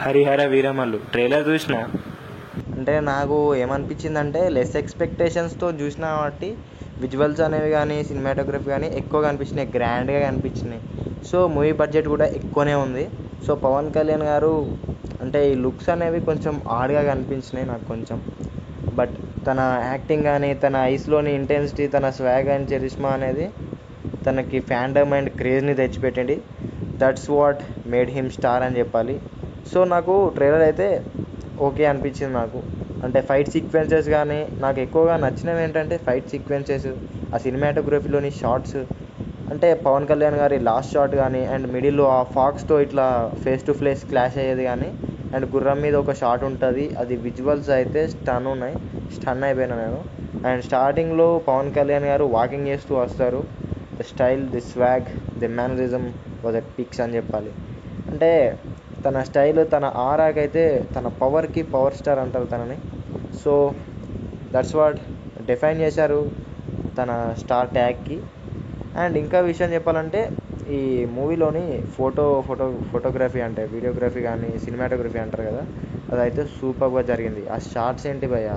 Harihara Veeramallu trailer చూసిన. అంటే నాకు ఏమనిపించిందంటే లెస్ ఎక్స్పెక్టేషన్స్తో చూసిన కాబట్టి విజువల్స్ అనేవి కానీ సినిమాటోగ్రఫీ కానీ ఎక్కువగా అనిపించినాయి, గ్రాండ్గా కనిపించినాయి. సో మూవీ బడ్జెట్ కూడా ఎక్కువనే ఉంది. సో పవన్ కళ్యాణ్ గారు అంటే ఈ లుక్స్ అనేవి కొంచెం ఆడ్గా కనిపించినాయి నాకు కొంచెం. బట్ తన యాక్టింగ్ కానీ తన ఐస్లోని ఇంటెన్సిటీ, తన స్వాగ్ అండ్ చరిష్మా అనేది తనకి ఫ్యాండమ్ అండ్ క్రేజ్ని తెచ్చిపెట్టింది. That's what made him star అని చెప్పాలి. సో నాకు ట్రైలర్ అయితే ఓకే అనిపించింది నాకు. అంటే ఫైట్ సీక్వెన్సెస్ కానీ నాకు ఎక్కువగా నచ్చినవి ఏంటంటే ఫైట్ సీక్వెన్సెస్, ఆ సినిమాటోగ్రఫీలోని షార్ట్స్. అంటే పవన్ కళ్యాణ్ గారి లాస్ట్ షాట్ కానీ అండ్ మిడిల్లో ఆ ఫాక్స్తో ఇట్లా ఫేస్ టు ఫేస్ క్లాష్ అయ్యేది కానీ అండ్ గుర్రం మీద ఒక షాట్ ఉంటుంది, అది విజువల్స్ అయితే స్టన్ అయిపోయినా నేను. అండ్ స్టార్టింగ్లో పవన్ కళ్యాణ్ గారు వాకింగ్ చేస్తూ వస్తారు. The style, the swag, the mannerism was at peaks అని చెప్పాలి. అంటే తన స్టైల్, తన ఆరాకైతే తన పవర్కి పవర్ స్టార్ అంటారు తనని. సో దట్స్ వాట్ డిఫైన్ చేశారు తన స్టార్ ట్యాగ్కి. అండ్ ఇంకా విషయం చెప్పాలంటే ఈ మూవీలోని ఫోటోగ్రఫీ అంటే వీడియోగ్రఫీ కానీ సినిమాటోగ్రఫీ అంటారు కదా, అదైతే సూపర్గా జరిగింది. ఆ షార్ట్స్ ఏంటి భయ్య,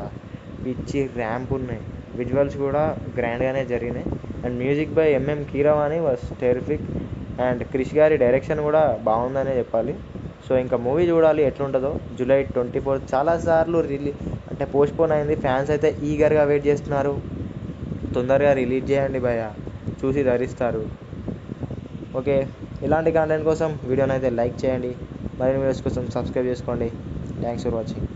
పిచ్చి ర్యాంప్ ఉన్నాయి. విజువల్స్ కూడా గ్రాండ్గానే జరిగినాయి. And music by MM Keeravani was terrific. And Krish గారి డైరెక్షన్ కూడా బాగుందనే చెప్పాలి. సో ఇంకా మూవీ చూడాలి ఎట్లుంటుందో. జూలై 24 చాలాసార్లు అంటే పోస్ట్పోన్ అయింది. ఫ్యాన్స్ అయితే ఈగర్గా వెయిట్ చేస్తున్నారు. తొందరగా రిలీజ్ చేయండి భయ్య, చూసి ధరిస్తారు. ఓకే, ఇలాంటి కంటెంట్ కోసం వీడియోని అయితే లైక్ చేయండి, మరిన్ని వీడియోస్ కోసం సబ్స్క్రైబ్ చేసుకోండి. Thanks for watching.